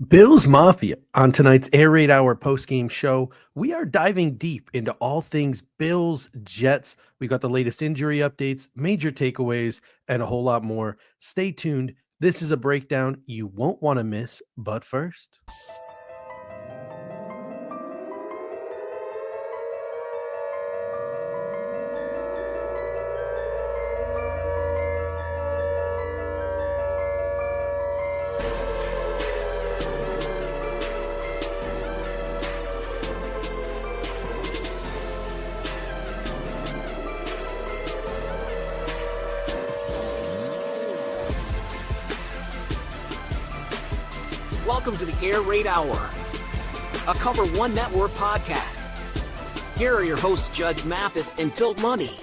Bills Mafia. On tonight's Air Raid Hour postgame show, we are diving deep into all things Bills Jets. We got the latest injury updates, major takeaways, and a whole lot more. Stay tuned. This is a breakdown you won't want to miss. But first, welcome to the Air Raid Hour, a Cover One Network podcast. Here are your hosts, Judge Mathis and Tilt Money.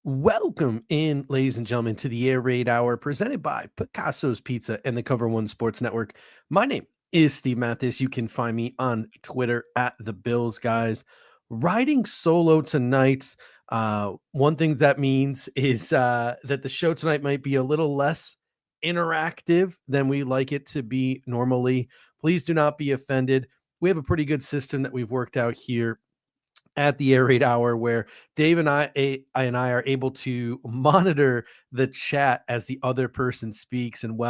welcome in, ladies and gentlemen, to the Air Raid Hour presented by Picasso's Pizza and the Cover One Sports Network. My name is Steve Mathis. You can find me on Twitter at the Bills Guys. Riding solo tonight. One thing that means is that the show tonight might be a little less interactive than we like it to be normally. Please do not be offended. We have a pretty good system that we've worked out here at the Air Raid Hour where Dave and I are able to monitor the chat as the other person speaks, and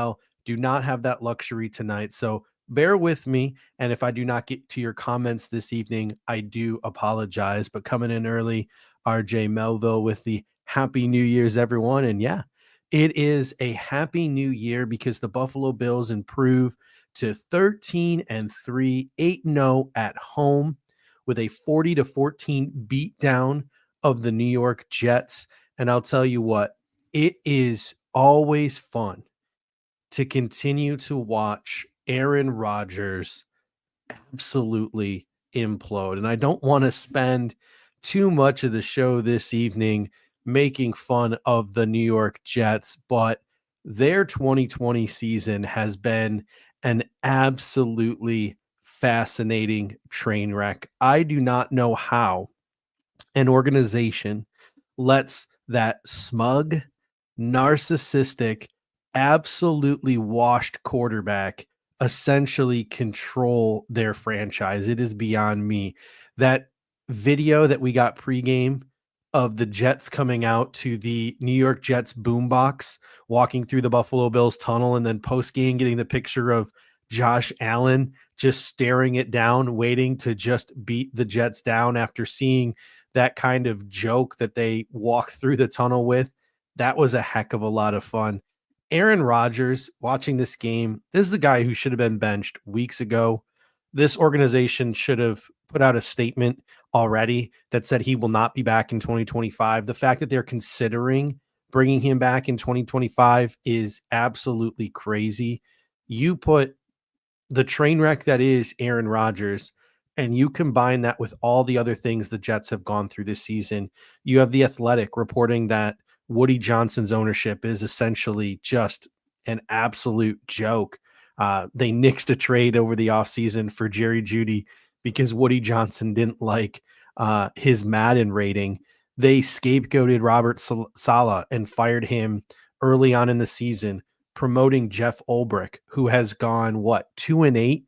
do not have that luxury tonight. So bear with me. And if I do not get to your comments this evening, I do apologize. But coming in early, RJ Melville with the Happy New Year's, everyone. And yeah, it is a Happy New Year because the Buffalo Bills improve to 13-3, 8-0 at home with a 40-14 beatdown of the New York Jets. And I'll tell you what, it is always fun to continue to watch Aaron Rodgers absolutely implode. And I don't want to spend too much of the show this evening making fun of the New York Jets, but their 2020 season has been an absolutely fascinating train wreck. I do not know how an organization lets that smug, narcissistic, absolutely washed quarterback essentially control their franchise. It is beyond me. That video that we got pregame of the Jets coming out to the New York Jets boombox, walking through the Buffalo Bills tunnel, and then postgame getting the picture of Josh Allen just staring it down, waiting to just beat the Jets down after seeing that kind of joke that they walk through the tunnel with. That was a heck of a lot of fun. Aaron Rodgers, watching this game, this is a guy who should have been benched weeks ago. This organization should have put out a statement already that said he will not be back in 2025. The fact that they're considering bringing him back in 2025 is absolutely crazy. You put the train wreck that is Aaron Rodgers, and you combine that with all the other things the Jets have gone through this season. You have The Athletic reporting that Woody Johnson's ownership is essentially just an absolute joke. They nixed a trade over the offseason for Jerry Jeudy because Woody Johnson didn't like his Madden rating. They scapegoated Robert Saleh and fired him early on in the season, promoting Jeff Ulbrich, who has gone, 2-8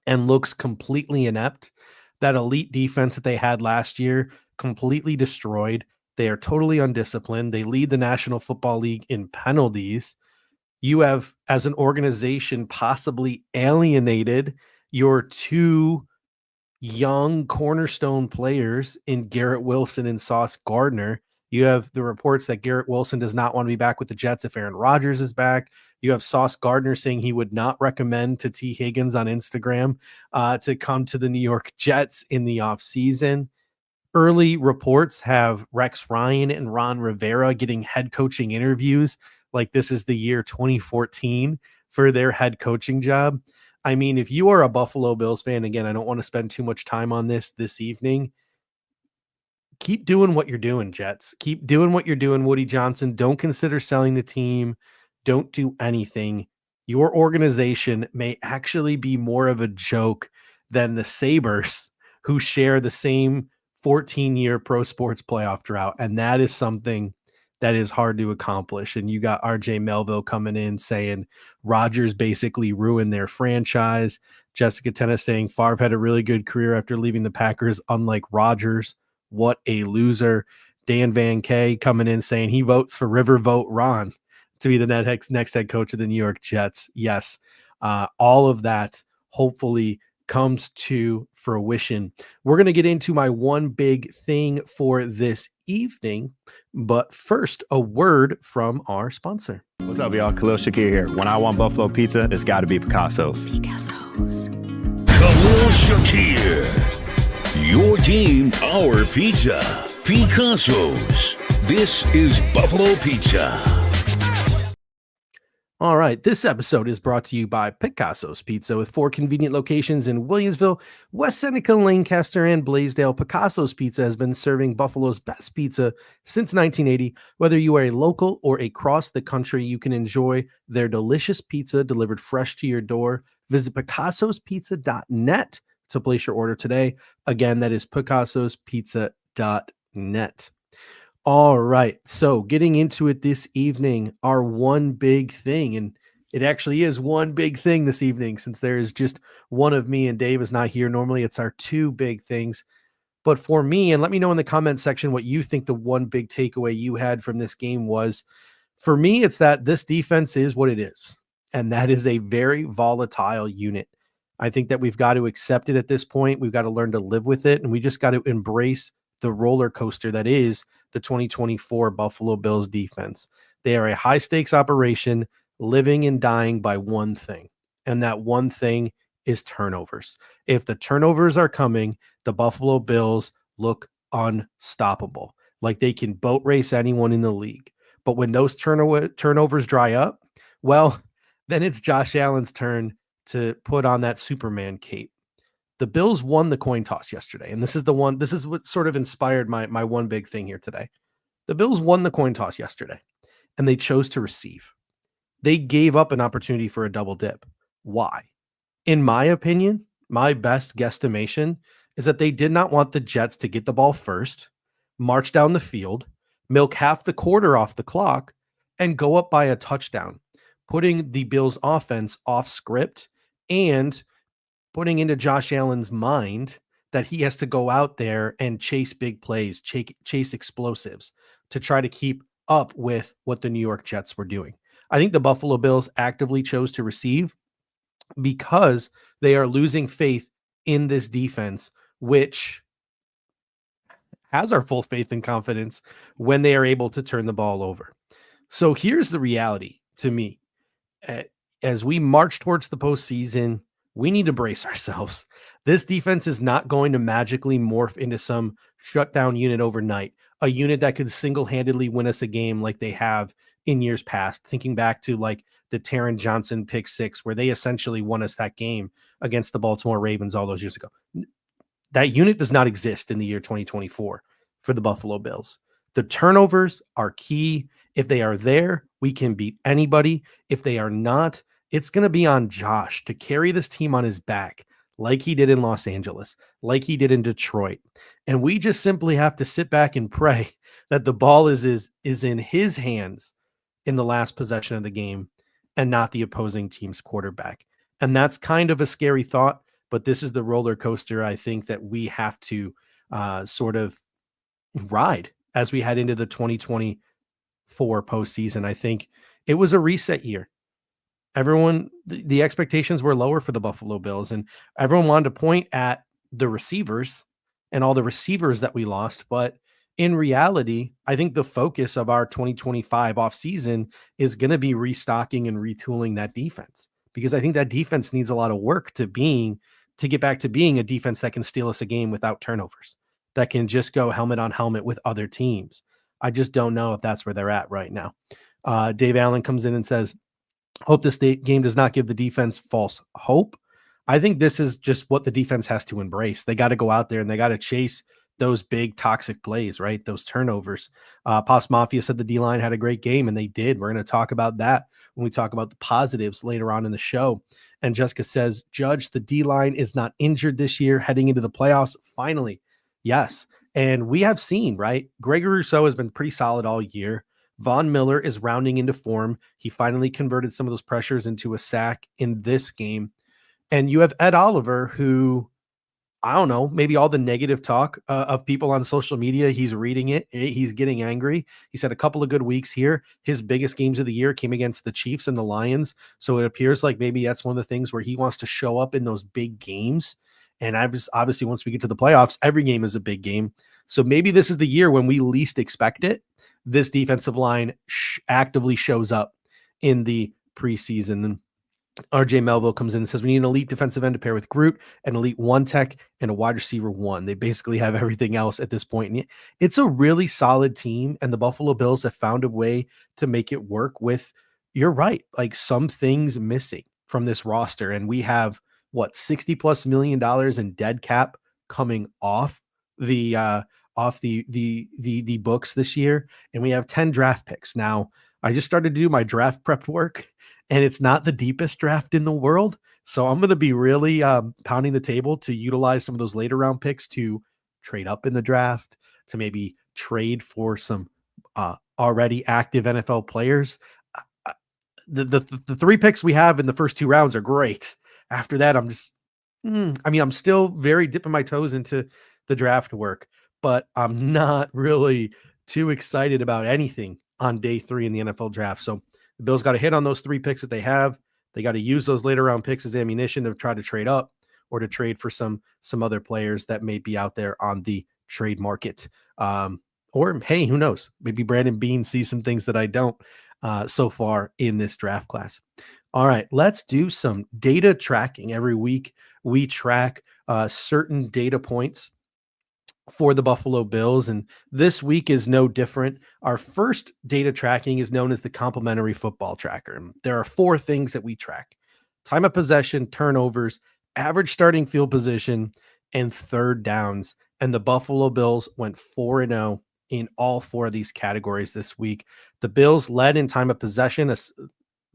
and looks completely inept. That elite defense that they had last year, completely destroyed. They are totally undisciplined. They lead the National Football League in penalties. You have, as an organization, possibly alienated your two young cornerstone players in Garrett Wilson and Sauce Gardner. You have the reports that Garrett Wilson does not want to be back with the Jets if Aaron Rodgers is back. You have Sauce Gardner saying he would not recommend to T. Higgins on Instagram to come to the New York Jets in the offseason. Early reports have Rex Ryan and Ron Rivera getting head coaching interviews like this is the year 2014 for their head coaching job. I mean, if you are a Buffalo Bills fan, again, I don't want to spend too much time on this evening. Keep doing what you're doing, Jets. Keep doing what you're doing, Woody Johnson. Don't consider selling the team. Don't do anything. Your organization may actually be more of a joke than the Sabres, who share the same 14-year pro sports playoff drought. And that is something that is hard to accomplish. And you got RJ Melville coming in saying Rodgers basically ruined their franchise. Jessica Tennis saying Favre had a really good career after leaving the Packers, unlike Rodgers. What a loser. Dan Van Kay coming in saying he votes for River Vote Ron to be the next head coach of the New York Jets. Yes, all of that hopefully comes to fruition. We're going to get into my one big thing for this evening, but first, a word from our sponsor. What's up, y'all? Khalil Shakir here. When I want Buffalo pizza, it's got to be Picasso's. Khalil Shakir. Your team, our pizza. Picasso's. This is Buffalo Pizza. All right, this episode is brought to you by Picasso's Pizza with 4 convenient locations in Williamsville, West Seneca, Lancaster, and Blaisdell. Picasso's Pizza has been serving Buffalo's best pizza since 1980. Whether you are a local or across the country, you can enjoy their delicious pizza delivered fresh to your door. Visit picassospizza.net to place your order today. Again, that is picassospizza.net. All right, so getting into it this evening, our one big thing, and it actually is one big thing this evening since there is just one of me and Dave is not here. Normally it's our two big things, but for me, and let me know in the comment section what you think the one big takeaway you had from this game was. For me, it's that this defense is what it is, and that is a very volatile unit. I think that we've got to accept it at this point. We've got to learn to live with it, and we just got to embrace the roller coaster that is the 2024 Buffalo Bills defense. They are a high stakes operation living and dying by one thing. And that one thing is turnovers. If the turnovers are coming, the Buffalo Bills look unstoppable. Like they can boat race anyone in the league. But when those turnovers dry up, well, then it's Josh Allen's turn to put on that Superman cape. The Bills won the coin toss yesterday, and this is what sort of inspired my one big thing here today. The Bills won the coin toss yesterday, and they chose to receive. They gave up an opportunity for a double dip. Why? In my opinion, my best guesstimation is that they did not want the Jets to get the ball first, march down the field, milk half the quarter off the clock, and go up by a touchdown, putting the Bills offense off script and putting into Josh Allen's mind that he has to go out there and chase big plays, chase explosives to try to keep up with what the New York Jets were doing. I think the Buffalo Bills actively chose to receive because they are losing faith in this defense, which has our full faith and confidence when they are able to turn the ball over. So here's the reality to me. As we march towards the postseason, we need to brace ourselves. This defense is not going to magically morph into some shutdown unit overnight, a unit that could single-handedly win us a game like they have in years past, thinking back to like the Taron Johnson pick 6, where they essentially won us that game against the Baltimore Ravens all those years ago. That unit does not exist in the year 2024 for the Buffalo Bills. The turnovers are key. If they are there, we can beat anybody. If they are not, it's going to be on Josh to carry this team on his back like he did in Los Angeles, like he did in Detroit. And we just simply have to sit back and pray that the ball is in his hands in the last possession of the game and not the opposing team's quarterback. And that's kind of a scary thought, but this is the roller coaster I think that we have to sort of ride as we head into the 2024 postseason. I think it was a reset year. Everyone, the expectations were lower for the Buffalo Bills, and everyone wanted to point at the receivers and all the receivers that we lost. But in reality, I think the focus of our 2025 offseason is going to be restocking and retooling that defense, because I think that defense needs a lot of work to get back to being a defense that can steal us a game without turnovers, that can just go helmet on helmet with other teams. I just don't know if that's where they're at right now. Dave Allen comes in and says, hope this game does not give the defense false hope. I think this is just what the defense has to embrace. They got to go out there and they got to chase those big toxic plays, right? Those turnovers. Pops Mafia said the D-line had a great game, and they did. We're going to talk about that when we talk about the positives later on in the show. And Jessica says, Judge, the D-line is not injured this year heading into the playoffs. Finally. Yes. And we have seen, right? Gregory Rousseau has been pretty solid all year. Von Miller is rounding into form. He finally converted some of those pressures into a sack in this game. And you have Ed Oliver, who, I don't know, maybe all the negative talk of people on social media, he's reading it. He's getting angry. He's had a couple of good weeks here. His biggest games of the year came against the Chiefs and the Lions. So it appears like maybe that's one of the things where he wants to show up in those big games. And obviously, once we get to the playoffs, every game is a big game. So maybe this is the year when we least expect it. This defensive line actively shows up in the preseason. And RJ Melville comes in and says, we need an elite defensive end to pair with Groot, an elite one tech, and a wide receiver one. They basically have everything else at this point. And it's a really solid team. And the Buffalo Bills have found a way to make it work with, you're right, like some things missing from this roster. And we have $60+ million in dead cap coming off the books this year. And we have 10 draft picks. Now, I just started to do my draft prep work, and it's not the deepest draft in the world. So I'm going to be really pounding the table to utilize some of those later round picks to trade up in the draft, to maybe trade for some already active NFL players. The 3 picks we have in the first 2 rounds are great. After that, I'm just, I'm still very dipping my toes into the draft work, but I'm not really too excited about anything on day 3 in the NFL draft. So the Bills got to hit on those 3 picks that they have. They got to use those later round picks as ammunition to try to trade up or to trade for some other players that may be out there on the trade market. Or hey, who knows? Maybe Brandon Beane sees some things that I don't so far in this draft class. All right, let's do some data tracking. Every week we track certain data points for the Buffalo Bills, and this week is no different. Our first data tracking is known as the Complementary Football Tracker. There are 4 things that we track: time of possession, turnovers, average starting field position, and third downs. And the Buffalo Bills went 4-0 in all 4 of these categories this week. The Bills led in time of possession,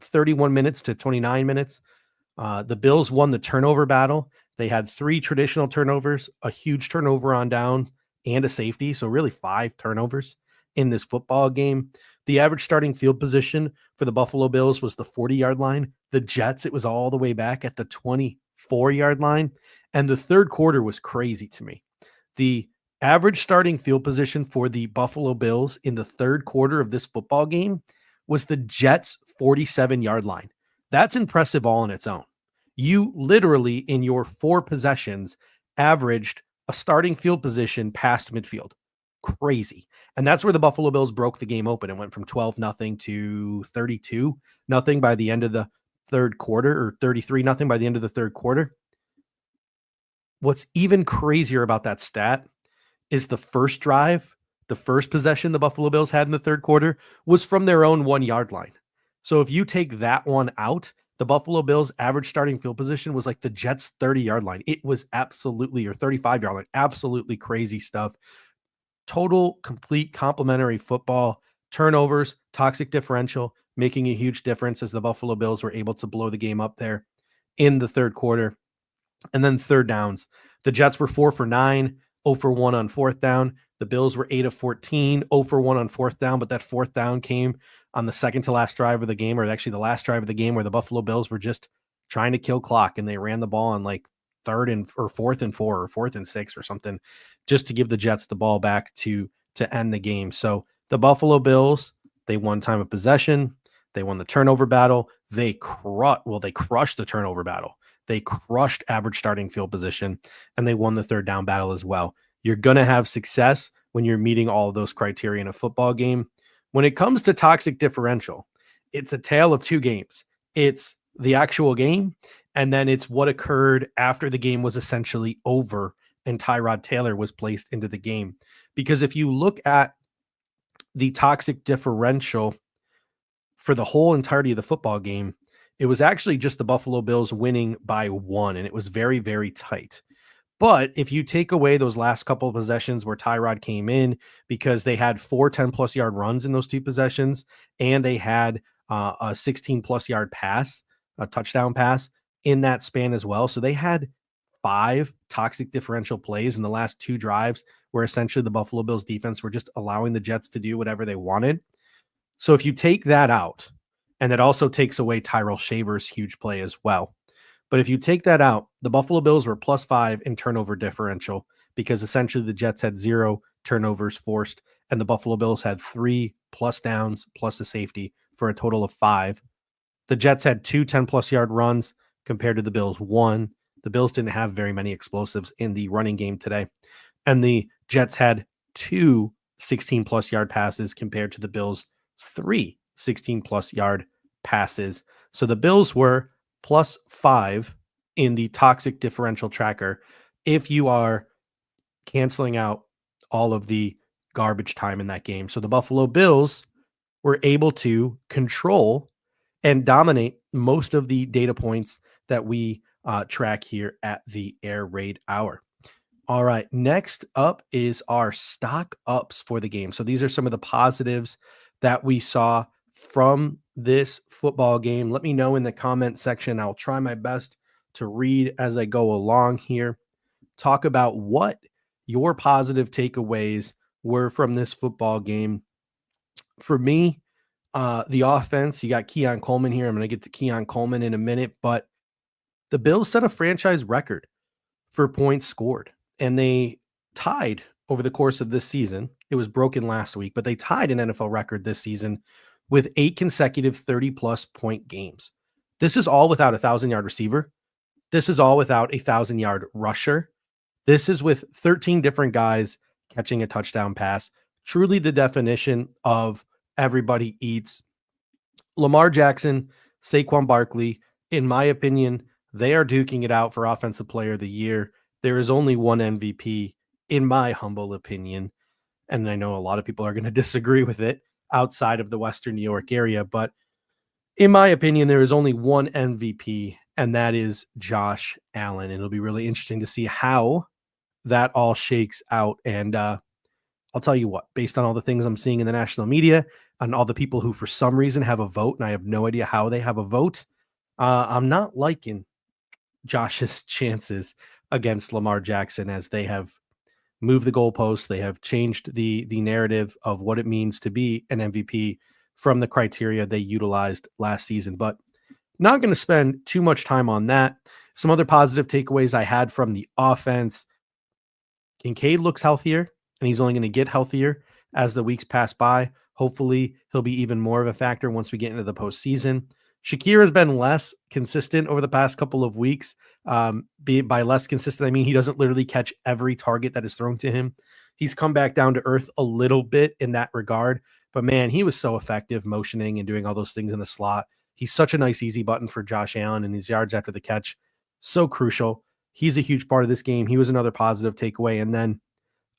31 minutes to 29 minutes. The Bills won the turnover battle. They had 3 traditional turnovers, a huge turnover on down, and a safety. So really 5 turnovers in this football game. The average starting field position for the Buffalo Bills was the 40-yard line. The Jets, it was all the way back at the 24-yard line. And the third quarter was crazy to me. The average starting field position for the Buffalo Bills in the third quarter of this football game was the Jets' 47-yard line. That's impressive all on its own. You literally, in your 4 possessions, averaged a starting field position past midfield. Crazy. And that's where the Buffalo Bills broke the game open and went from 12-0 to 32-0 by the end of the third quarter, or 33-0 by the end of the third quarter. What's even crazier about that stat is the first drive, the first possession the Buffalo Bills had in the third quarter was from their own 1-yard line. So if you take that one out, the Buffalo Bills average starting field position was like the Jets' 30-yard line. It was absolutely, or 35-yard line, absolutely crazy stuff. Total, complete, complementary football. Turnovers, toxic differential, making a huge difference as the Buffalo Bills were able to blow the game up there in the third quarter. And then third downs. The Jets were 4 for 9, 0 for 1 on fourth down. The Bills were 8 of 14, 0 for 1 on fourth down, but that fourth down came on the second to last drive of the game, or actually the last drive of the game, where the Buffalo Bills were just trying to kill clock, and they ran the ball on like 4th and 4 or 4th and 6 or something, just to give the Jets the ball back to end the game. So the Buffalo Bills, they won time of possession, they won the turnover battle, they crushed the turnover battle. They crushed average starting field position, and they won the third down battle as well. You're going to have success when you're meeting all of those criteria in a football game. When it comes to toxic differential, it's a tale of 2 games. It's the actual game, and then it's what occurred after the game was essentially over and Tyrod Taylor was placed into the game. Because if you look at the toxic differential for the whole entirety of the football game, it was actually just the Buffalo Bills winning by 1, and it was very, very tight. But if you take away those last couple of possessions where Tyrod came in, because they had 4 10+ yard runs in those 2 possessions, and they had a 16+ yard pass, a touchdown pass in that span as well. So they had 5 toxic differential plays in the last 2 drives where essentially the Buffalo Bills defense were just allowing the Jets to do whatever they wanted. So if you take that out, and that also takes away Tyrell Shaver's huge play as well. But if you take that out, the Buffalo Bills were +5 in turnover differential because essentially the Jets had 0 turnovers forced, and the Buffalo Bills had 3 plus downs plus a safety for a total of 5. The Jets had 2 10-plus yard runs compared to the Bills 1. The Bills didn't have very many explosives in the running game today. And the Jets had 2 16-plus yard passes compared to the Bills 3 16-plus yard passes. So the Bills were +5 in the toxic differential tracker if you are canceling out all of the garbage time in that game. So the Buffalo Bills were able to control and dominate most of the data points that we track here at the Air Raid Hour. All right, next up is our stock ups for the game. So these are some of the positives that we saw from this football game. Let me know in the comment section. I'll try my best to read as I go along here. Talk about what your positive takeaways were from this football game. For me, the offense, you got Keon Coleman here. I'm going to get to Keon Coleman in a minute, but the Bills set a franchise record for points scored, and they tied over the course of this season. It was broken last week, but they tied an NFL record this season with 8 consecutive 30-plus point games. This is all without a 1,000-yard receiver. This is all without a 1,000-yard rusher. This is with 13 different guys catching a touchdown pass. Truly the definition of everybody eats. Lamar Jackson, Saquon Barkley, in my opinion, they are duking it out for Offensive Player of the Year. There is only one MVP, in my humble opinion, and I know a lot of people are going to disagree with it outside of the Western New York area, but in my opinion, there is only one MVP, and that is Josh Allen. And it'll be really interesting to see how that all shakes out. And I'll tell you what, based on all the things I'm seeing in the national media and all the people who for some reason have a vote, and I have no idea how they have a vote, I'm not liking Josh's chances against Lamar Jackson as they have moved the goalposts. They have changed the narrative of what it means to be an MVP from the criteria they utilized last season. But not going to spend too much time on that. Some other positive takeaways I had from the offense. Kincaid looks healthier, and he's only going to get healthier as the weeks pass by. Hopefully, he'll be even more of a factor once we get into the postseason. Shakir has been less consistent over the past couple of weeks. By less consistent, I mean he doesn't literally catch every target that is thrown to him. He's come back down to earth a little bit in that regard. But, man, he was so effective motioning and doing all those things in the slot. He's such a nice, easy button for Josh Allen, and his yards after the catch, so crucial. He's a huge part of this game. He was another positive takeaway. And then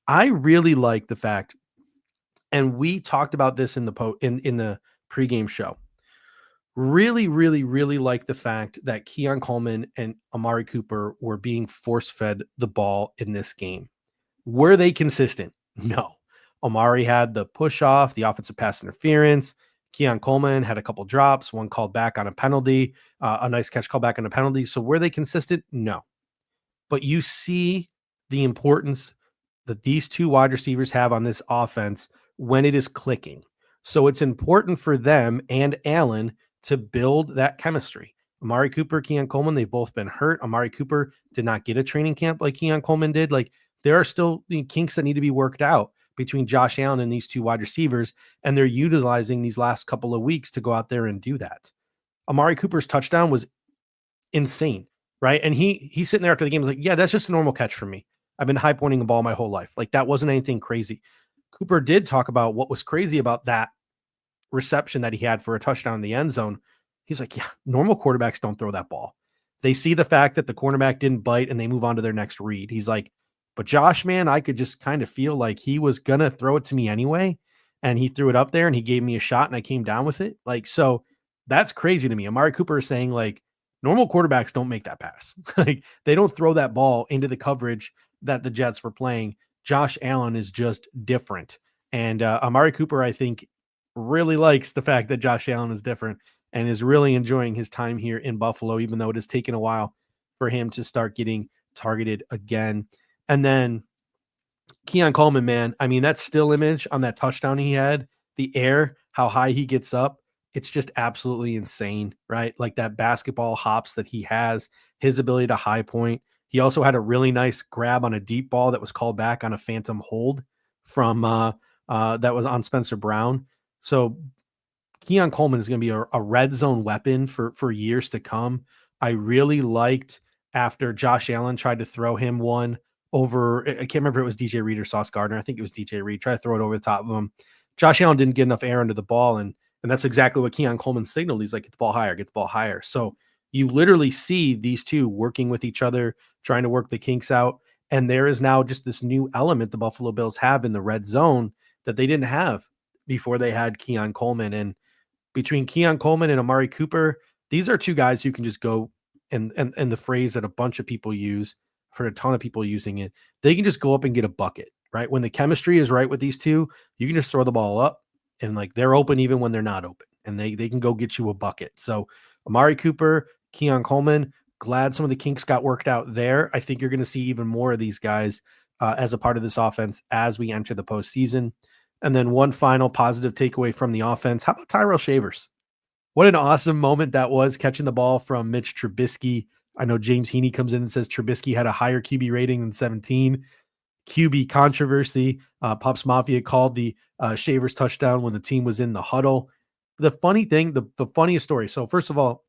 I really like the fact, and we talked about this in the in the pregame show, really, really, really like the fact that Keon Coleman and Amari Cooper were being force-fed the ball in this game. Were they consistent? No. Amari had the push-off, the offensive pass interference. Keon Coleman had a couple drops, one called back on a penalty, a nice catch called back on a penalty. So were they consistent? No. But you see the importance that these two wide receivers have on this offense when it is clicking. So it's important for them and Allen to build that chemistry. Amari Cooper, Keon Coleman, they've both been hurt. Amari Cooper did not get a training camp like Keon Coleman did. Like, there are still kinks that need to be worked out between Josh Allen and these two wide receivers, and they're utilizing these last couple of weeks to go out there and do that. Amari Cooper's touchdown was insane, right? And he's sitting there after the game, was like, yeah, that's just a normal catch for me. I've been high pointing a ball my whole life. Like, that wasn't anything crazy. Cooper did talk about what was crazy about that reception that he had for a touchdown in the end zone. He's like, yeah, normal quarterbacks don't throw that ball. They see the fact that the cornerback didn't bite and they move on to their next read. He's like, but Josh, man, I could just kind of feel like he was going to throw it to me anyway. And he threw it up there and he gave me a shot and I came down with it. Like, so that's crazy to me. Amari Cooper is saying, like, normal quarterbacks don't make that pass. Like, they don't throw that ball into the coverage that the Jets were playing. Josh Allen is just different. And Amari Cooper, I think, really likes the fact that Josh Allen is different and is really enjoying his time here in Buffalo, even though it has taken a while for him to start getting targeted again. And then Keon Coleman, man, I mean, that still image on that touchdown he had, the air, how high he gets up, it's just absolutely insane, right? Like that basketball hops that he has, his ability to high point. He also had a really nice grab on a deep ball that was called back on a phantom hold from that was on Spencer Brown. So Keon Coleman is going to be a red zone weapon for years to come. I really liked after Josh Allen tried to throw him one over. I can't remember if it was DJ Reed or Sauce Gardner. I think it was DJ Reed. Tried to throw it over the top of him. Josh Allen didn't get enough air under the ball, and that's exactly what Keon Coleman signaled. He's like, get the ball higher, get the ball higher. So you literally see these two working with each other, trying to work the kinks out. And there is now just this new element the Buffalo Bills have in the red zone that they didn't have before they had Keon Coleman. And between Keon Coleman and Amari Cooper, these are two guys who can just go and the phrase that a bunch of people use, for a ton of people using it, they can just go up and get a bucket, right? When the chemistry is right with these two, you can just throw the ball up and like they're open even when they're not open, and they can go get you a bucket. So Amari Cooper, Keon Coleman, glad some of the kinks got worked out there. I think you're going to see even more of these guys as a part of this offense as we enter the postseason. And then one final positive takeaway from the offense. How about Tyrell Shavers? What an awesome moment that was, catching the ball from Mitch Trubisky. I know James Heaney comes in and says Trubisky had a higher QB rating than 17. QB controversy. Pops Mafia called the Shavers touchdown when the team was in the huddle. The funny thing, the funniest story. So first of all,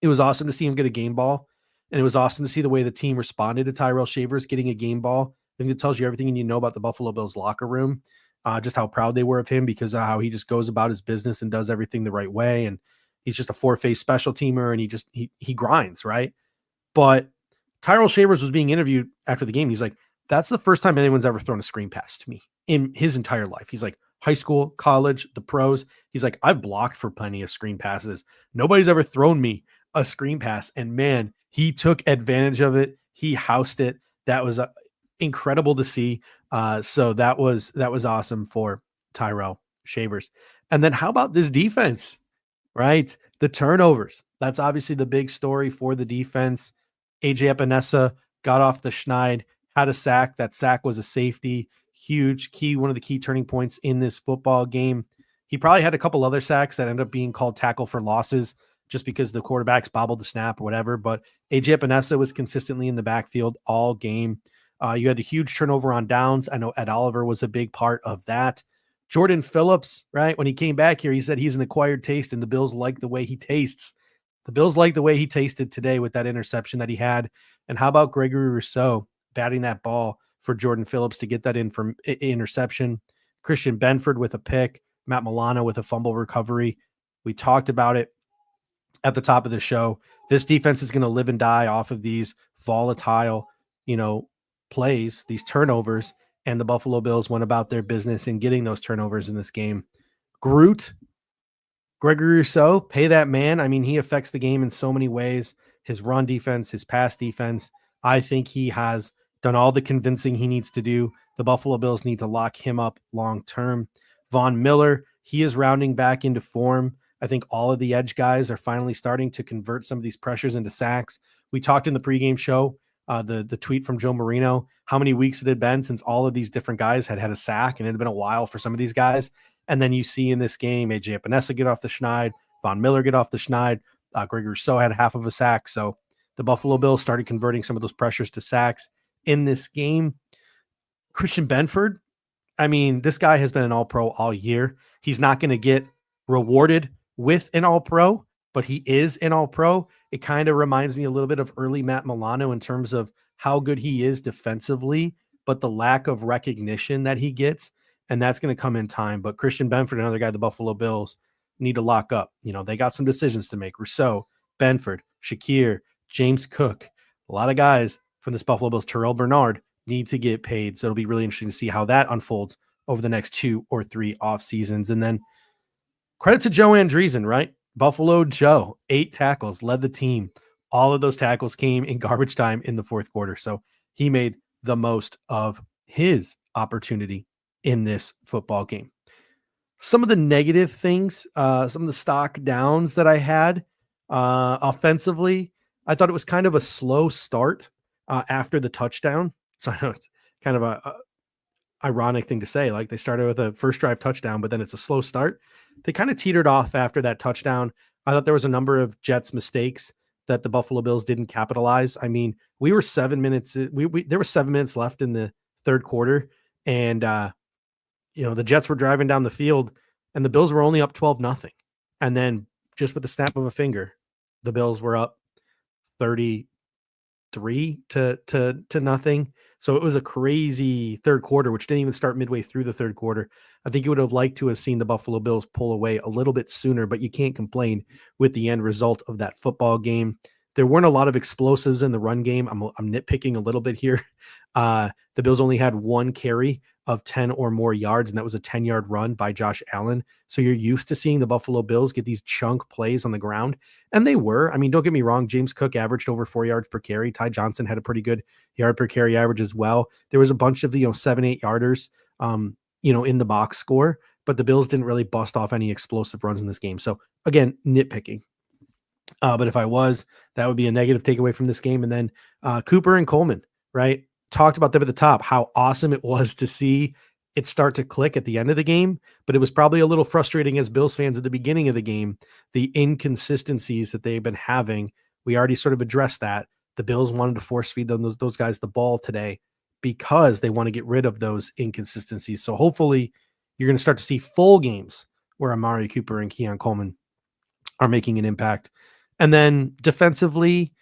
it was awesome to see him get a game ball. And it was awesome to see the way the team responded to Tyrell Shavers getting a game ball. I think it tells you everything you need to know about the Buffalo Bills locker room. Just how proud they were of him because of how he just goes about his business and does everything the right way. And he's just a four-phase special teamer, and he grinds, right? But Tyrell Shavers was being interviewed after the game. He's like, that's the first time anyone's ever thrown a screen pass to me in his entire life. He's like, high school, college, the pros. He's like, I've blocked for plenty of screen passes. Nobody's ever thrown me a screen pass. And man, he took advantage of it. He housed it. That was incredible to see. So that was awesome for Tyrell Shavers. And then how about this defense, right? The turnovers. That's obviously the big story for the defense. AJ Epinesa got off the schneid, had a sack. That sack was a safety. Huge key, one of the key turning points in this football game. He probably had a couple other sacks that ended up being called tackle for losses just because the quarterbacks bobbled the snap or whatever. But AJ Epinesa was consistently in the backfield all game. You had the huge turnover on downs. I know Ed Oliver was a big part of that. Jordan Phillips, right? When he came back here, he said he's an acquired taste and the Bills like the way he tastes. The Bills like the way he tasted today with that interception that he had. And how about Gregory Rousseau batting that ball for Jordan Phillips to get that in from interception? Christian Benford with a pick, Matt Milano with a fumble recovery. We talked about it at the top of the show. This defense is going to live and die off of these volatile, plays, these turnovers, and the Buffalo Bills went about their business in getting those turnovers in this game. Gregory Rousseau, pay that man. I mean, he affects the game in so many ways. His run defense, his pass defense. I think he has done all the convincing he needs to do. The Buffalo Bills need to lock him up long-term. Von Miller, he is rounding back into form. I think all of the edge guys are finally starting to convert some of these pressures into sacks. We talked in the pregame show, the tweet from Joe Marino, how many weeks it had been since all of these different guys had a sack, and it had been a while for some of these guys. And then you see in this game, AJ Epinesa get off the schneid, Von Miller get off the schneid, Gregory Rousseau had half of a sack. So the Buffalo Bills started converting some of those pressures to sacks in this game. Christian Benford, I mean, this guy has been an all-pro all year. He's not going to get rewarded with an all-pro, but he is an all-pro. It kind of reminds me a little bit of early Matt Milano in terms of how good he is defensively, but the lack of recognition that he gets, and that's going to come in time. But Christian Benford, another guy the Buffalo Bills need to lock up. They got some decisions to make. Rousseau, Benford, Shakir, James Cook, a lot of guys from this Buffalo Bills. Terrell Bernard need to get paid. So it'll be really interesting to see how that unfolds over the next 2 or 3 off seasons. And then credit to Joe Andreessen, right? Buffalo Joe, 8 tackles, led the team. All of those tackles came in garbage time in the fourth quarter. So he made the most of his opportunity in this football game. Some of the negative things, some of the stock downs that I had offensively, I thought it was kind of a slow start after the touchdown. So I know it's kind of ironic thing to say. Like they started with a first drive touchdown, but then it's a slow start. They kind of teetered off after that touchdown. I thought there was a number of Jets mistakes that the Buffalo Bills didn't capitalize. I mean, we were 7 minutes. There were 7 minutes left in the third quarter, and the Jets were driving down the field, and the Bills were only up 12-0. And then just with the snap of a finger, the Bills were up 33 to nothing. So it was a crazy third quarter, which didn't even start midway through the third quarter. I think you would have liked to have seen the Buffalo Bills pull away a little bit sooner, but you can't complain with the end result of that football game. There weren't a lot of explosives in the run game. I'm nitpicking a little bit here. The Bills only had one carry of 10 or more yards, and that was a 10-yard run by Josh Allen. So you're used to seeing the Buffalo Bills get these chunk plays on the ground, and they were. I mean, don't get me wrong, James Cook averaged over 4 yards per carry. Ty Johnson had a pretty good yard per carry average as well. There was a bunch of 7-8 yarders in the box score, but the Bills didn't really bust off any explosive runs in this game. So again, nitpicking. But if I was, that would be a negative takeaway from this game. And then Cooper and Coleman, right? Talked about them at the top, how awesome it was to see it start to click at the end of the game, but it was probably a little frustrating as Bills fans at the beginning of the game, the inconsistencies that they've been having. We already sort of addressed that. The Bills wanted to force feed those guys the ball today because they want to get rid of those inconsistencies. So hopefully you're going to start to see full games where Amari Cooper and Keon Coleman are making an impact. And then defensively,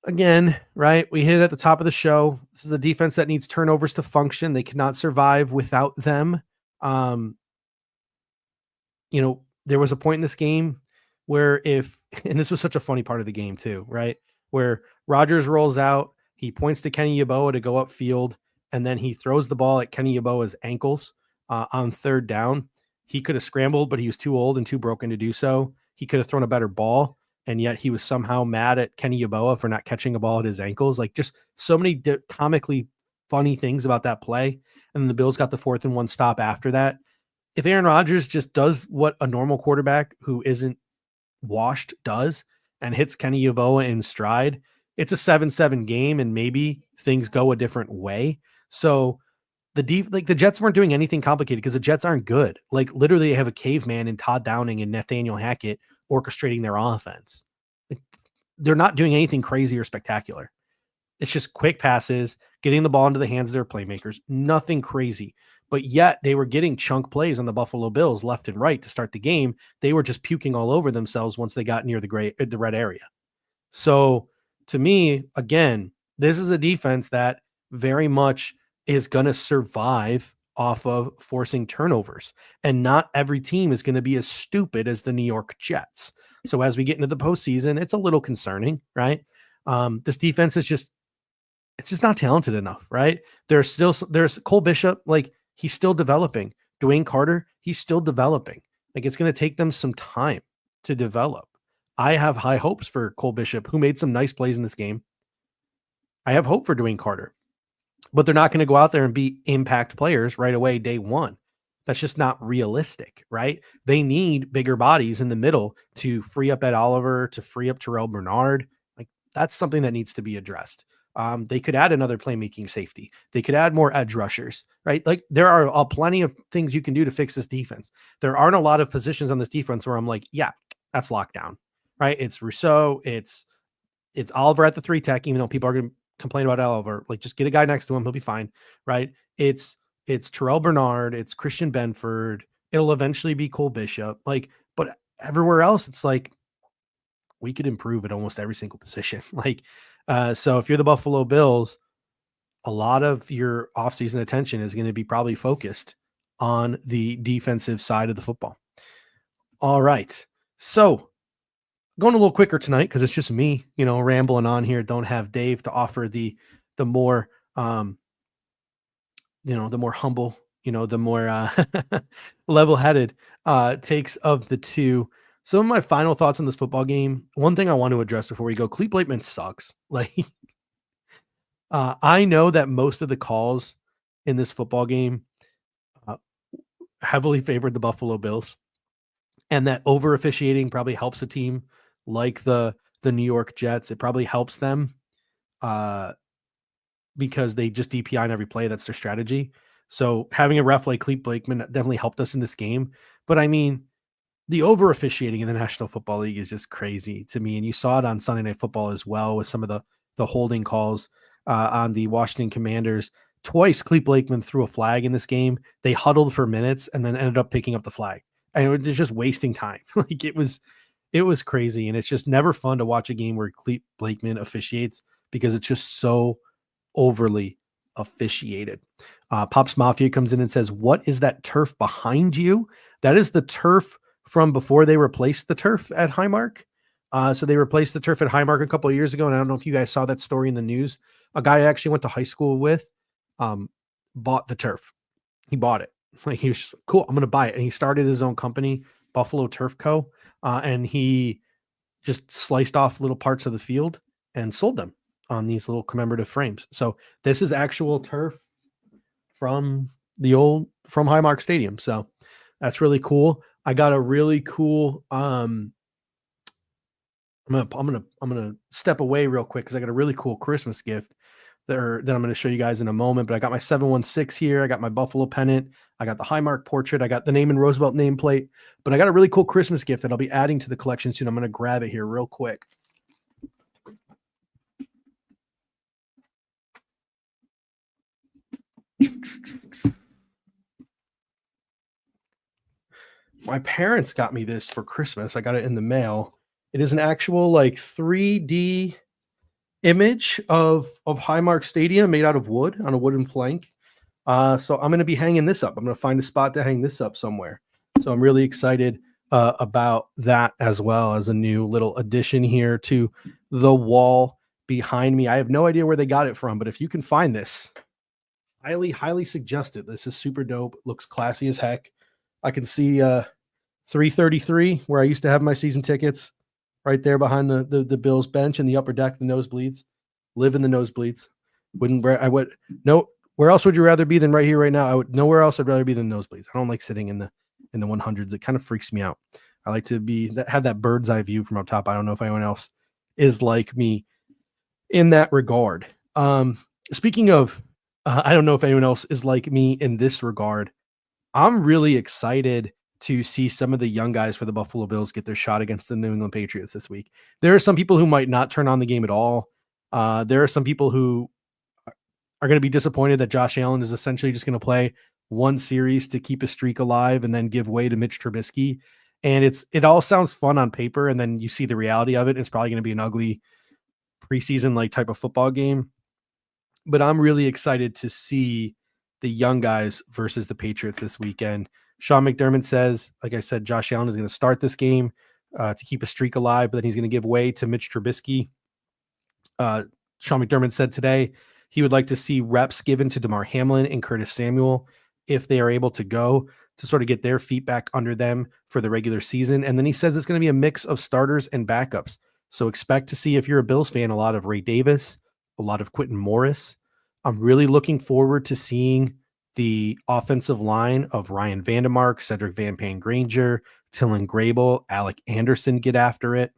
again, right, we hit it at the top of the show. This is a defense that needs turnovers to function. They cannot survive without them. There was a point in this game where and this was such a funny part of the game too, right, where Rodgers rolls out, he points to Kenny Yeboah to go upfield, and then he throws the ball at Kenny Yeboah's ankles on third down. He could have scrambled, but he was too old and too broken to do so. He could have thrown a better ball, and yet he was somehow mad at Kenny Yeboah for not catching a ball at his ankles. Like just so many comically funny things about that play. And then the Bills got the 4th and 1 stop after that. If Aaron Rodgers just does what a normal quarterback who isn't washed does and hits Kenny Yeboah in stride, it's a 7-7 game, and maybe things go a different way. So the Jets weren't doing anything complicated because the Jets aren't good. Like literally they have a caveman in Todd Downing and Nathaniel Hackett orchestrating their offense. Like, they're not doing anything crazy or spectacular. It's just quick passes, getting the ball into the hands of their playmakers, nothing crazy. But yet they were getting chunk plays on the Buffalo Bills left and right to start the game. They were just puking all over themselves once they got near the red area. So to me, again, this is a defense that very much is going to survive off of forcing turnovers, and not every team is going to be as stupid as the New York Jets. So as we get into the postseason, it's a little concerning, right? This defense is it's just not talented enough, right? There's Cole Bishop, like he's still developing. Dwayne Carter, he's still developing. Like it's going to take them some time to develop. I have high hopes for Cole Bishop, who made some nice plays in this game. I have hope for Dwayne Carter. But they're not going to go out there and be impact players right away, day one. That's just not realistic, right? They need bigger bodies in the middle to free up Ed Oliver, to free up Terrell Bernard. Like that's something that needs to be addressed. They could add another playmaking safety. They could add more edge rushers, right? Like there are plenty of things you can do to fix this defense. There aren't a lot of positions on this defense where I'm like, yeah, that's lockdown, right? It's Rousseau. It's Oliver at the 3 tech, even though people are going to complain about Oliver. Like just get a guy next to him. He'll be fine, right? It's Terrell Bernard. It's Christian Benford. It'll eventually be Cole Bishop. Like, but everywhere else, it's like we could improve at almost every single position. Like, so if you're the Buffalo Bills, a lot of your offseason attention is going to be probably focused on the defensive side of the football. All right. So going a little quicker tonight because it's just me, rambling on here. Don't have Dave to offer the more, the more humble, the more level-headed takes of the two. Some of my final thoughts on this football game. One thing I want to address before we go: Clete Blakeman sucks. Like, I know that most of the calls in this football game heavily favored the Buffalo Bills, and that over officiating probably helps a team like the New York Jets. It probably helps them because they just DPI on every play. That's their strategy. So having a ref like Clete Blakeman definitely helped us in this game. But I mean, the over officiating in the National Football League is just crazy to me. And you saw it on Sunday Night Football as well with some of the holding calls on the Washington Commanders. Twice, Clete Blakeman threw a flag in this game. They huddled for minutes and then ended up picking up the flag. And it was just wasting time. Like it was crazy. And it's just never fun to watch a game where Clete Blakeman officiates because it's just so overly officiated. Pops Mafia comes in and says, "What is that turf behind you?" That is the turf from before they replaced the turf at Highmark. So they replaced the turf at Highmark a couple of years ago. And I don't know if you guys saw that story in the news. A guy I actually went to high school with bought the turf. He bought it. Like he was cool. I'm going to buy it. And he started his own company, Buffalo Turf Co. And he just sliced off little parts of the field and sold them on these little commemorative frames. So this is actual turf from Highmark Stadium. So that's really cool. I got a really cool, I'm gonna step away real quick because I got a really cool Christmas gift that I'm going to show you guys in a moment. But I got my 716 here. I got my Buffalo pennant. I got the Highmark portrait. I got the Naaman Roosevelt nameplate. But I got a really cool Christmas gift that I'll be adding to the collection soon. I'm going to grab it here real quick. My parents got me this for Christmas. I got it in the mail. It is an actual like 3D image of Highmark Stadium made out of wood on a wooden plank. So I'm going to be hanging this up. I'm going to find a spot to hang this up somewhere. So I'm really excited about that as well as a new little addition here to the wall behind me. I have no idea where they got it from, but if you can find this, highly suggest it. This is super dope. Looks classy as heck. I can see 333 where I used to have my season tickets right there behind the Bills bench in the upper deck, the nosebleeds. Live in the nosebleeds. Where else would you rather be than right here, right now? Nowhere else I'd rather be than nosebleeds. I don't like sitting in the 100s. It kind of freaks me out. I like to have that bird's eye view from up top. I don't know if anyone else is like me in that regard. Speaking of, I don't know if anyone else is like me in this regard. I'm really excited to see some of the young guys for the Buffalo Bills get their shot against the New England Patriots this week. There are some people who might not turn on the game at all. There are some people who are going to be disappointed that Josh Allen is essentially just going to play one series to keep a streak alive and then give way to Mitch Trubisky. And it all sounds fun on paper. And then you see the reality of it. It's probably going to be an ugly preseason like type of football game. But I'm really excited to see the young guys versus the Patriots this weekend. Sean McDermott says, like I said, Josh Allen is going to start this game to keep a streak alive, but then he's going to give way to Mitch Trubisky. Sean McDermott said today he would like to see reps given to DeMar Hamlin and Curtis Samuel if they are able to go to sort of get their feet back under them for the regular season. And then he says it's going to be a mix of starters and backups. So expect to see, if you're a Bills fan, a lot of Ray Davis, a lot of Quentin Morris. I'm really looking forward to seeing the offensive line of Ryan Vandemark, Cedric Van Granger, Tillin Grable, Alec Anderson get after it.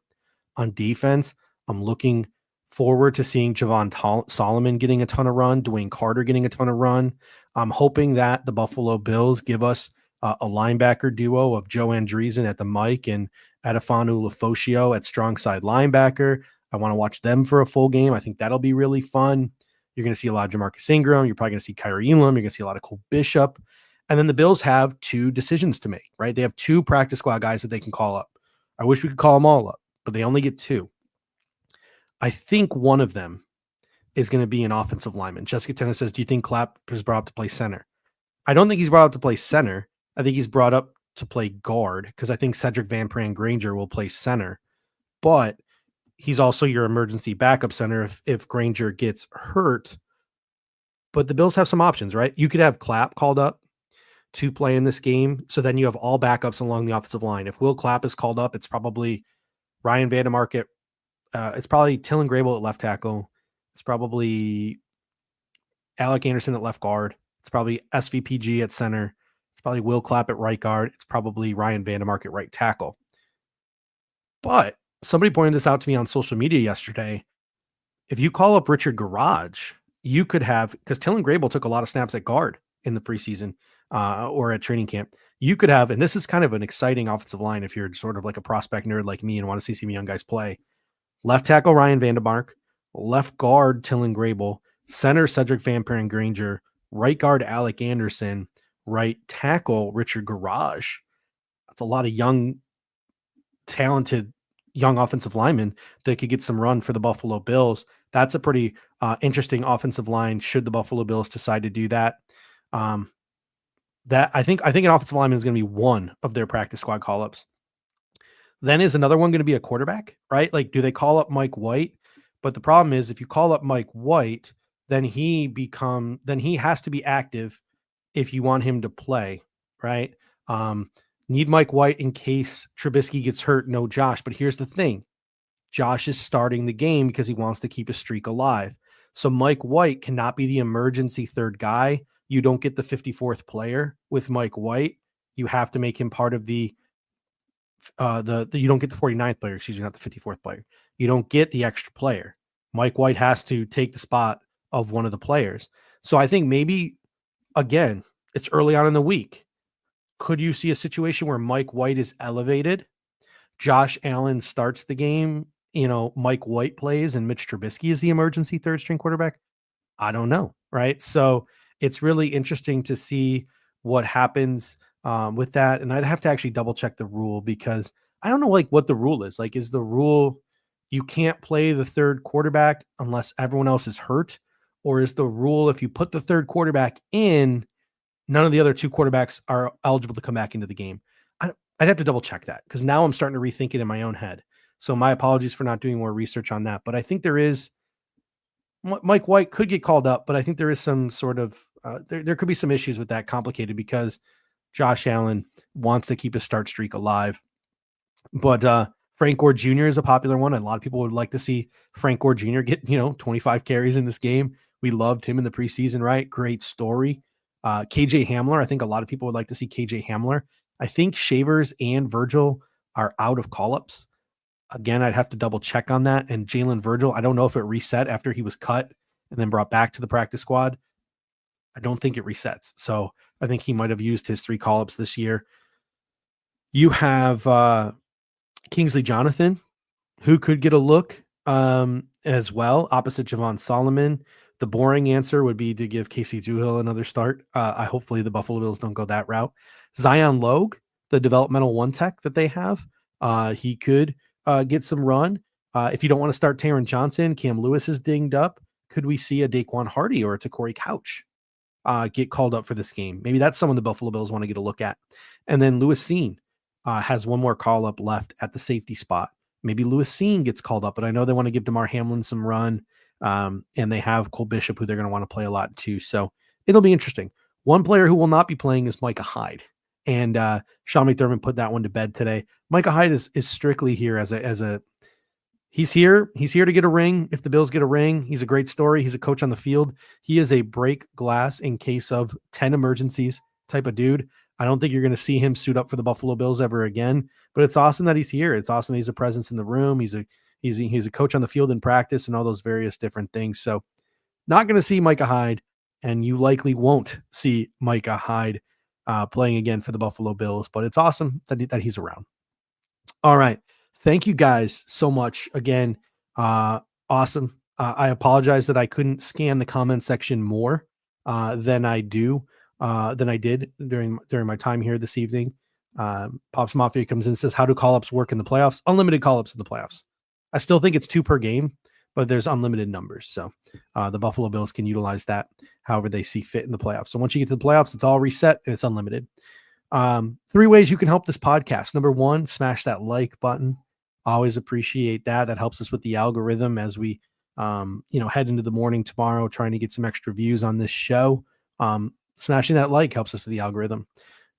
On defense, I'm looking forward to seeing Javon Solomon getting a ton of run, Dwayne Carter getting a ton of run. I'm hoping that the Buffalo Bills give us a linebacker duo of Joe Andreessen at the mic and Adefanu Lafosio at strong side linebacker. I want to watch them for a full game. I think that'll be really fun. You're going to see a lot of Jamarcus Ingram. You're probably going to see Kyrie Elam. You're going to see a lot of Cole Bishop. And then the Bills have two decisions to make, right? They have two practice squad guys that they can call up. I wish we could call them all up, but they only get two. I think one of them is going to be an offensive lineman. Jessica Tennis says, do you think Clapp is brought up to play center? I don't think he's brought up to play center. I think he's brought up to play guard because I think Cedric Van Granger will play center. But he's also your emergency backup center if Granger gets hurt. But the Bills have some options, right? You could have Clapp called up to play in this game. So then you have all backups along the offensive line. If Will Clapp is called up, it's probably Ryan Vandemark it's probably Tillin Grable at left tackle. It's probably Alec Anderson at left guard. It's probably SVPG at center. It's probably Will Clapp at right guard. It's probably Ryan Vandemark at right tackle. But somebody pointed this out to me on social media yesterday. If you call up Richard Garage, you could have, because Dylan Grable took a lot of snaps at guard in the preseason or at training camp. You could have, and this is kind of an exciting offensive line if you're sort of like a prospect nerd like me and want to see some young guys play. Left tackle Ryan Vandermark, left guard Dylan Grable, center Cedric Van Perren Granger, right guard Alec Anderson, right tackle Richard Garage. That's a lot of young, talented young offensive linemen that could get some run for the Buffalo Bills. That's a pretty interesting offensive line should the Buffalo Bills decide to do that. That I think an offensive lineman is going to be one of their practice squad call-ups. Then is another one going to be a quarterback, right? Like, do they call up Mike White? But the problem is if you call up Mike White, then he has to be active if you want him to play, right? Need Mike White in case Trubisky gets hurt. No Josh. But here's the thing. Josh is starting the game because he wants to keep a streak alive. So Mike White cannot be the emergency third guy. You don't get the 54th player with Mike White. You have to make him part of you don't get the 49th player, excuse me, not the 54th player. You don't get the extra player. Mike White has to take the spot of one of the players. So I think maybe, again, it's early on in the week. Could you see a situation where Mike White is elevated? Josh Allen starts the game, Mike White plays and Mitch Trubisky is the emergency third string quarterback? I don't know. Right. So it's really interesting to see what happens with that. And I'd have to actually double check the rule because I don't know what the rule is. Like, is the rule you can't play the third quarterback unless everyone else is hurt? Or is the rule if you put the third quarterback in, none of the other two quarterbacks are eligible to come back into the game? I'd have to double check that because now I'm starting to rethink it in my own head. So my apologies for not doing more research on that. But I think Mike White could get called up, but I think there is some sort of, there could be some issues with that, complicated because Josh Allen wants to keep his start streak alive. But Frank Gore Jr. is a popular one. And a lot of people would like to see Frank Gore Jr. get, 25 carries in this game. We loved him in the preseason, right? Great story. KJ Hamler. I think a lot of people would like to see KJ Hamler. I think Shavers and Virgil are out of call-ups. Again, I'd have to double check on that. And Jalen Virgil, I don't know if it reset after he was cut and then brought back to the practice squad. I don't think it resets. So I think he might have used his 3 call-ups this year. You have Kingsley Jonathan, who could get a look as well, opposite Javon Solomon. The boring answer would be to give Casey Duhill another start. Hopefully the Buffalo Bills don't go that route. Zion Logue, the developmental one tech that they have, he could get some run. If you don't want to start Taron Johnson, Cam Lewis is dinged up. Could we see a Daquan Hardy or a Takori Couch get called up for this game? Maybe that's someone the Buffalo Bills want to get a look at. And then Lewis Seen has one more call up left at the safety spot. Maybe Lewis Seen gets called up, but I know they want to give DeMar Hamlin some run. And they have Cole Bishop, who they're going to want to play a lot too. So it'll be interesting. One player who will not be playing is Micah Hyde. And Sean McDermott put that one to bed today. Micah Hyde is strictly here he's here to get a ring. If the Bills get a ring, he's a great story. He's a coach on the field. He is a break glass in case of 10 emergencies type of dude. I don't think you're going to see him suit up for the Buffalo Bills ever again, but it's awesome that he's here. It's awesome. He's a presence in the room. He's a coach on the field in practice and all those various different things. So not going to see Micah Hyde, and you likely won't see Micah Hyde playing again for the Buffalo Bills, but it's awesome that he's around. All right. Thank you guys so much again. Awesome. I apologize that I couldn't scan the comment section more than I did during my time here this evening. Pops Mafia comes in and says, how do call-ups work in the playoffs? Unlimited call-ups in the playoffs. I still think it's 2 per game, but there's unlimited numbers. So the Buffalo Bills can utilize that however they see fit in the playoffs. So once you get to the playoffs, it's all reset and it's unlimited. 3 ways you can help this podcast. Number 1, smash that like button. Always appreciate that. That helps us with the algorithm as we, head into the morning tomorrow, trying to get some extra views on this show. Smashing that like helps us with the algorithm.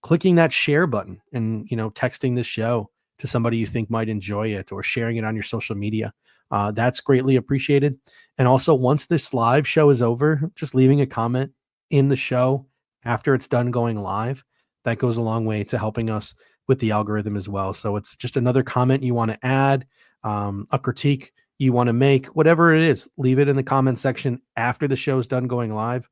Clicking that share button and, texting this show to somebody you think might enjoy it or sharing it on your social media. That's greatly appreciated. And also, once this live show is over, just leaving a comment in the show after it's done going live, that goes a long way to helping us with the algorithm as well. So it's just another comment you want to add, a critique you want to make, whatever it is, leave it in the comment section after the show's done going live.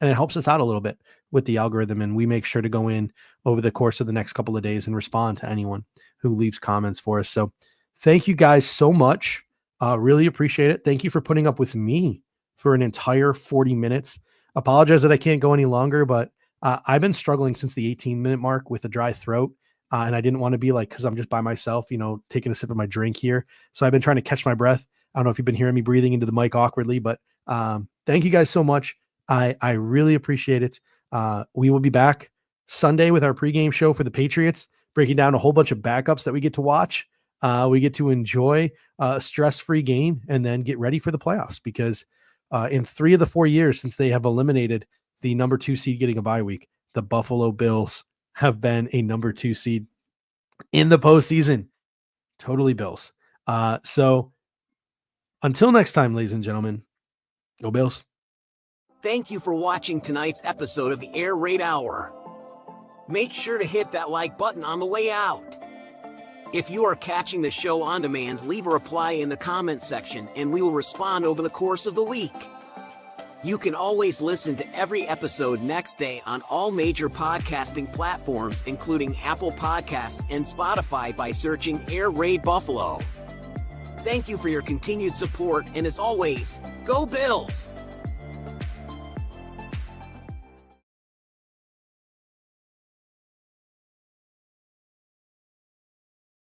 And it helps us out a little bit with the algorithm. And we make sure to go in over the course of the next couple of days and respond to anyone who leaves comments for us. So thank you guys so much. Really appreciate it. Thank you for putting up with me for an entire 40 minutes. Apologize that I can't go any longer, but I've been struggling since the 18-minute mark with a dry throat. And I didn't want to be like, because I'm just by myself, taking a sip of my drink here. So I've been trying to catch my breath. I don't know if you've been hearing me breathing into the mic awkwardly, but thank you guys so much. I really appreciate it. We will be back Sunday with our pregame show for the Patriots, breaking down a whole bunch of backups that we get to watch. We get to enjoy a stress-free game and then get ready for the playoffs, because in 3 of the 4 years since they have eliminated the number 2 seed getting a bye week, the Buffalo Bills have been a number 2 seed in the postseason. Totally Bills. So until next time, ladies and gentlemen, go Bills. Thank you for watching tonight's episode of the Air Raid Hour. Make sure to hit that like button on the way out. If you are catching the show on demand, leave a reply in the comments section and we will respond over the course of the week. You can always listen to every episode next day on all major podcasting platforms, including Apple Podcasts and Spotify, by searching Air Raid Buffalo. Thank you for your continued support, and as always, go Bills!